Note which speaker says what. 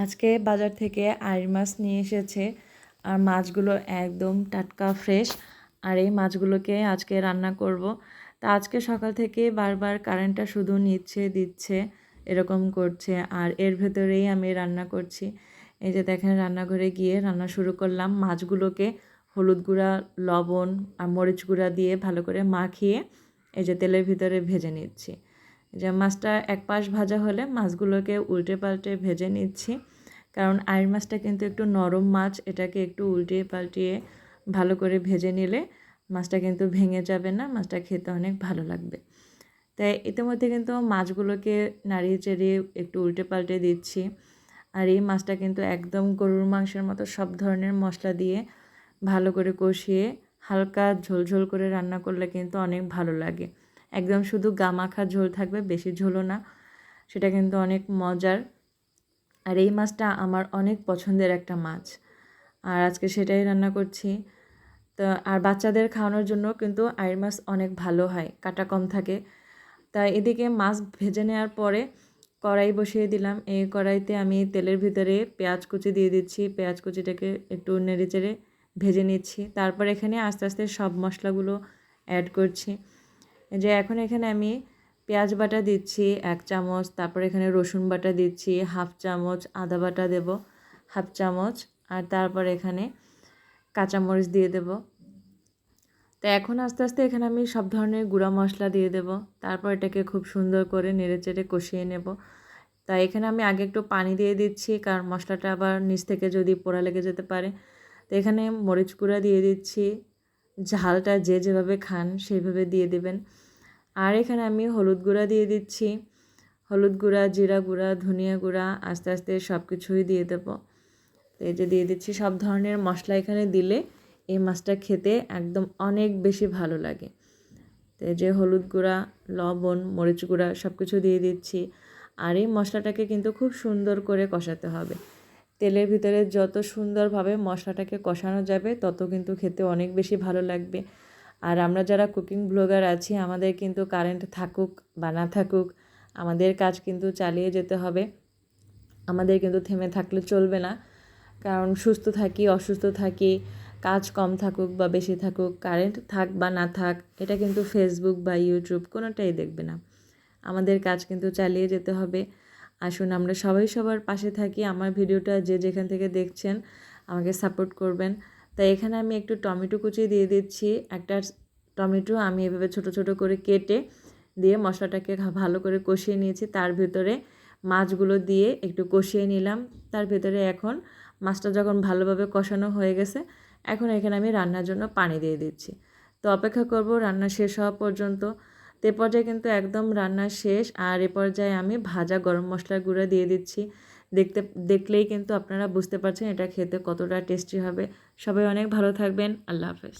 Speaker 1: আজকে বাজার থেকে আইড় মাছ নিয়ে এসেছে আর মাছগুলো একদম টাটকা ফ্রেশ। আর এই মাছগুলোকে আজকে রান্না করব। তা আজকে সকাল থেকে বারবার কারেন্টটা শুধু নিচ্ছে দিচ্ছে এরকম করছে, আর এর ভেতরেই আমি রান্না করছি। এই যে দেখেন, রান্নাঘরে গিয়ে রান্না শুরু করলাম। মাছগুলোকে হলুদ গুঁড়া, লবণ আর মরিচ গুঁড়া দিয়ে ভালো করে মাখিয়ে এই যে তেলের ভিতরে ভেজে নিচ্ছি। যে মাছটা এক পাশ ভাজা হলে মাছগুলোকে উল্টে পাল্টে ভেজে নিচ্ছি, কারণ আইড় মাছটা কিন্তু একটু নরম মাছ, এটাকে একটু উল্টিয়ে পাল্টিয়ে ভালো করে ভেজে নিলে মাছটা কিন্তু ভেঙে যাবে না, মাছটা খেতে অনেক ভালো লাগবে। তাই ইতিমধ্যে কিন্তু মাছগুলোকে নাড়িয়ে চেড়িয়ে একটু উল্টে পাল্টে দিচ্ছি। আর এই মাছটা কিন্তু একদম গরুর মাংসের মতো সব ধরনের মশলা দিয়ে ভালো করে কষিয়ে হালকা ঝোলঝোল করে রান্না করলে কিন্তু অনেক ভালো লাগে। একদম শুধু গা মাখা ঝোল থাকবে, বেশি ঝোলও না, সেটা কিন্তু অনেক মজার। আর এই মাছটা আমার অনেক পছন্দের একটা মাছ, আর আজকে সেটাই রান্না করছি। তো আর বাচ্চাদের খাওয়ানোর জন্য কিন্তু আইড় মাছ অনেক ভালো হয়, কাটা কম থাকে। তা এদিকে মাছ ভেজে নেওয়ার পরে কড়াই বসিয়ে দিলাম। এই কড়াইতে আমি তেলের ভিতরে পেঁয়াজ কুচি দিয়ে দিচ্ছি। পেঁয়াজ কুচিটাকে একটু নেড়েচেড়ে ভেজে নিচ্ছি। তারপর এখানে আস্তে আস্তে সব মশলাগুলো অ্যাড করছি। যে এখন এখানে আমি পেঁয়াজ বাটা দিচ্ছি 1 চামচ, তারপর এখানে রসুন বাটা দিচ্ছি 1/2 চামচ, আদা বাটা দেব 1/2 চামচ, আর তারপর এখানে কাঁচামরিচ দিয়ে দেব। তো এখন আস্তে আস্তে এখানে আমি সব ধরনের গুঁড়া মশলা দিয়ে দেব। তারপর এটাকে খুব সুন্দর করে নেড়েচেড়ে কষিয়ে নেব। তাই এখানে আমি আগে একটু পানি দিয়ে দিচ্ছি, কারণ মশলাটা আবার নিচ থেকে যদি পোড়া লেগে যেতে পারে। তো এখানে মরিচ গুঁড়া দিয়ে দিচ্ছি, ঝালটা যে যেভাবে খান সেইভাবে দিয়ে দেবেন। আর এখানে আমি হলুদ গুঁড়া দিয়ে দিচ্ছি, হলুদ গুঁড়া, জিরা গুঁড়া, ধনিয়া গুঁড়া আস্তে আস্তে সব কিছুই দিয়ে দেবো। তো এই যে দিয়ে দিচ্ছি সব ধরনের মশলা। এখানে দিলে এই মাছটা খেতে একদম অনেক বেশি ভালো লাগে। তো এই যে হলুদ গুঁড়া, লবণ, মরিচ গুঁড়া সব কিছু দিয়ে দিচ্ছি। আর এই মশলাটাকে কিন্তু খুব সুন্দর করে কষাতে হবে। তেলের ভিতরে যত সুন্দরভাবে মশলাটাকে কষানো যাবে তত কিন্তু খেতে অনেক বেশি ভালো লাগবে। আর আমরা যারা কুকিং ব্লগার আছি, আমাদের কিন্তু কারেন্ট থাকুক বা না থাকুক আমাদের কাজ কিন্তু চালিয়ে যেতে হবে। আমাদের কিন্তু থেমে থাকলে চলবে না, কারণ সুস্থ থাকি অসুস্থ থাকি, কাজ কম থাকুক বা বেশি থাকুক, কারেন্ট থাক বা না থাক, এটা কিন্তু ফেসবুক বা ইউটিউব কোনোটাই দেখবে না। আমাদের কাজ কিন্তু চালিয়ে যেতে হবে। আসুন আমরা সবাই সবার পাশে থাকি। আমার ভিডিওটা যে যেখান থেকে দেখছেন আমাকে সাপোর্ট করবেন। তাই এখানে আমি একটু টমেটো কুচি দিয়ে দিচ্ছি। একটা টমেটো আমি এভাবে ছোট ছোট করে কেটে দিয়ে মশলাটাকে ভালো করে কষিয়ে নিয়েছি। তার ভিতরে মাছগুলো দিয়ে একটু কষিয়ে নিলাম। তার ভিতরে এখন মাছটা যখন ভালোভাবে কষানো হয়ে গেছে, এখন এখানে আমি রান্নার জন্য পানি দিয়ে দিচ্ছি। তো অপেক্ষা করব রান্না শেষ হওয়া পর্যন্ত। তো এ পর্যায়ে কিন্তু একদম রান্না শেষ। আর এ পর্যায়ে আমি ভাজা গরম মশলার গুঁড়া দিয়ে দিচ্ছি। দেখলেই কিন্তু আপনারা বুঝতে পারছেন এটা খেতে কতটা টেস্টি হবে। সবাই অনেক ভালো থাকবেন। আল্লাহ হাফেজ।